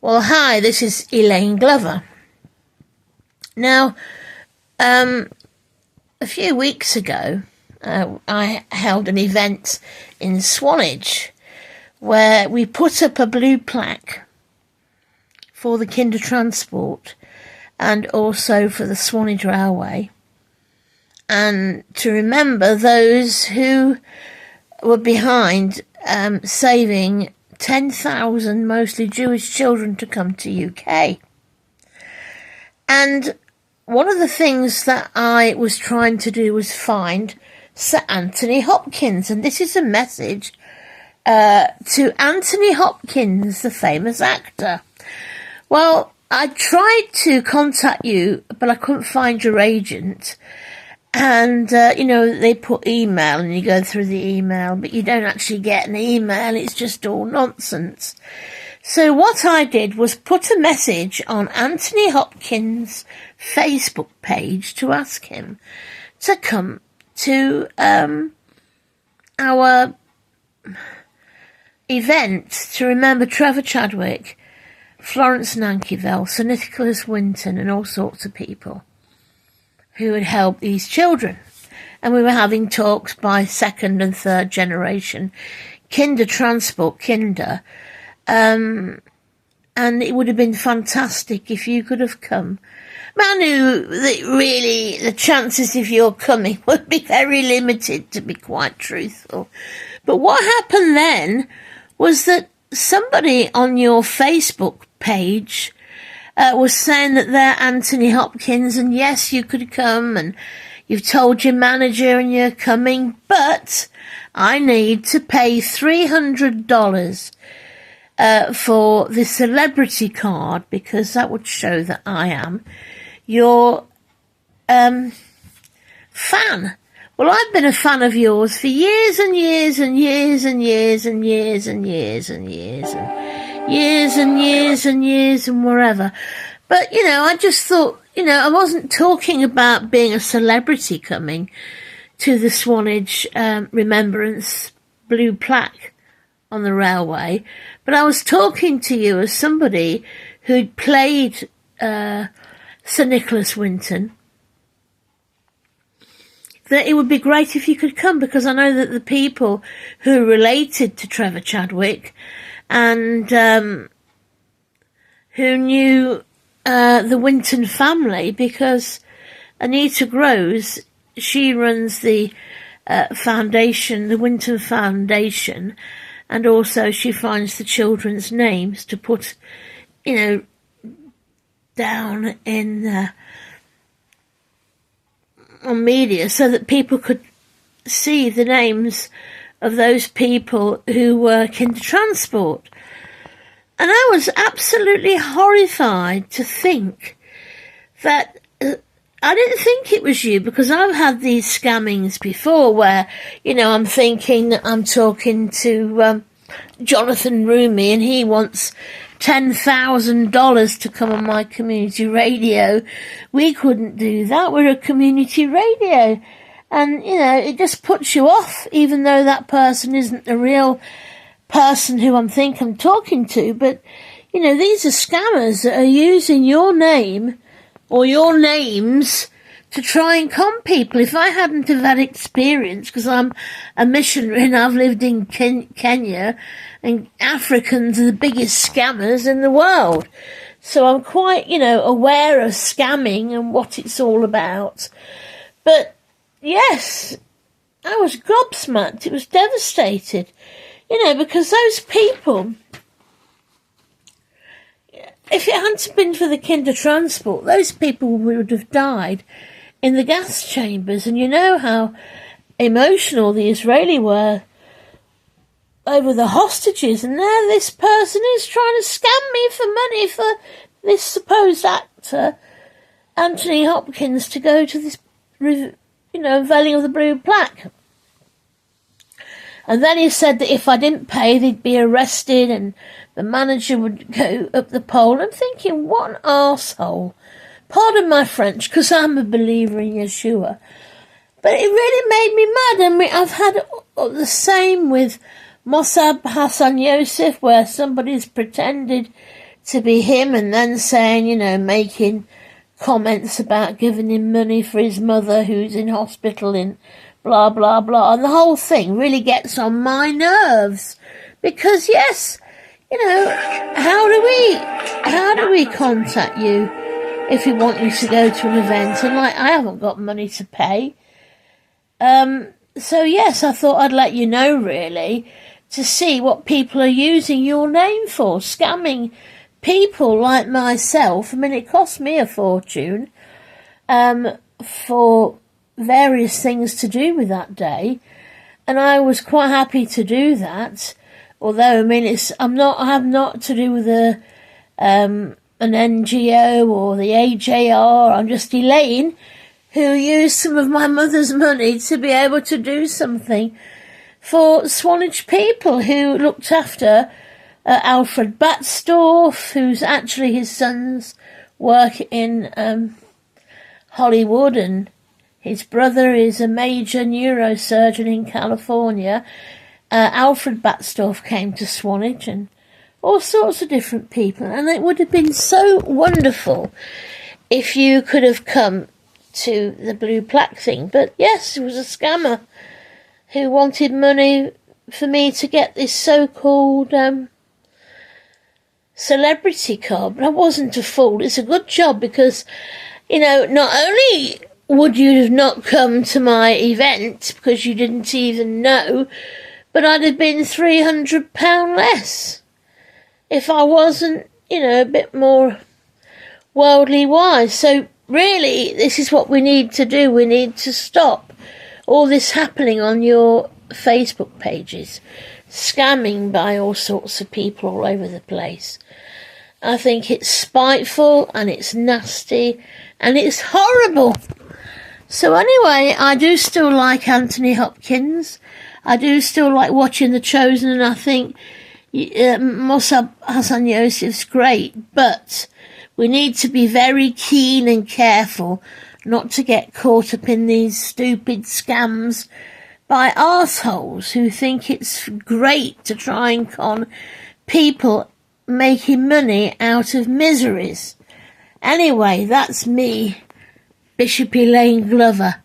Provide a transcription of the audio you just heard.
Well, hi, this is Elaine Glover. Now, a few weeks ago, I held an event in Swanage where we put up a blue plaque for the Kinder Transport and also for the Swanage Railway, and to remember those who were behind saving 10,000 mostly Jewish children to come to UK. And one of the things that I was trying to do was Sir Anthony Hopkins, and this is a message to Anthony Hopkins, the famous actor. Well, I tried to contact you, but I couldn't find your agent. And, they put email and you go through the email, but you don't actually get an email. It's just all nonsense. So what I did was put a message on Anthony Hopkins' Facebook page to ask him to come to our event to remember Trevor Chadwick, Florence Nightingale, Sir Nicholas Winton, and all sorts of people who had helped these children. And we were having talks by second and third generation Kinder Transport, Kinder. And it would have been fantastic if you could have come. I knew that really the chances of your coming would be very limited, to be quite truthful. But what happened then was that somebody on your Facebook page was saying that they're Anthony Hopkins, and yes, you could come, and you've told your manager and you're coming, but I need to pay $300 for the celebrity card, because that would show that I am your fan. Well, I've been a fan of yours for years and years and years and years and years and years and years and years and years and years and wherever. But, I just thought, I wasn't talking about being a celebrity coming to the Swanage Remembrance blue plaque on the railway, but I was talking to you as somebody who'd played Sir Nicholas Winton, that it would be great if you could come, because I know that the people who are related to Trevor Chadwick and who knew the Winton family, because Anita Groves, she runs the foundation, the Winton Foundation, and also she finds the children's names to put, down in on media, so that people could see the names of those people who work in the transport. And I was absolutely horrified to think that I didn't think it was you, because I've had these scammings before where, I'm thinking I'm talking to Jonathan Rumi and he wants $10,000 to come on my community radio. We couldn't do that. We're a community radio. And, it just puts you off, even though that person isn't the real person who I'm talking to. But, these are scammers that are using your name or your names to try and con people. If I hadn't have had experience, because I'm a missionary and I've lived in Kenya, and Africans are the biggest scammers in the world. So I'm quite, aware of scamming and what it's all about. But yes, I was gobsmacked. It was devastated, because those people, if it hadn't been for the Kinder Transport, those people would have died in the gas chambers. And you know how emotional the Israeli were over the hostages, and now this person is trying to scam me for money for this supposed actor, Anthony Hopkins, to go to this, unveiling of the blue plaque. And then he said that if I didn't pay, they'd be arrested and the manager would go up the pole. I'm thinking, what an arsehole. Pardon my French, because I'm a believer in Yeshua. But it really made me mad. And I've had the same with Mossab Hassan Yosef, where somebody's pretended to be him, and then saying, making comments about giving him money for his mother who's in hospital in blah, blah, blah. And the whole thing really gets on my nerves because, yes, how do we contact you if we want you to go to an event? And I haven't got money to pay. So yes, I thought I'd let you know really to see what people are using your name for, scamming people like myself. I mean, it cost me a fortune for various things to do with that day, and I was quite happy to do that. Although, I mean, I have not to do with an NGO or the AJR. I'm just Elaine, who used some of my mother's money to be able to do something for Swanage people, who looked after Alfred Batstorff, who's actually his sons work in Hollywood, and his brother is a major neurosurgeon in California. Alfred Batstorff came to Swanage, and all sorts of different people. And it would have been so wonderful if you could have come to the blue plaque thing. But yes, it was a scammer who wanted money for me to get this so-called celebrity card. But I wasn't a fool. It's a good job because, not only would you have not come to my event because you didn't even know, but I'd have been £300 less if I wasn't, a bit more worldly wise. So really, this is what we need to do. We need to stop all this happening on your Facebook pages, scamming by all sorts of people all over the place. I think it's spiteful and it's nasty and it's horrible. So anyway, I do still like Anthony Hopkins. I do still like watching The Chosen, and I think Mossab Hassan Yosef's great, but we need to be very keen and careful not to get caught up in these stupid scams by arseholes who think it's great to try and con people making money out of miseries. Anyway, that's me, Bishop Elaine Glover.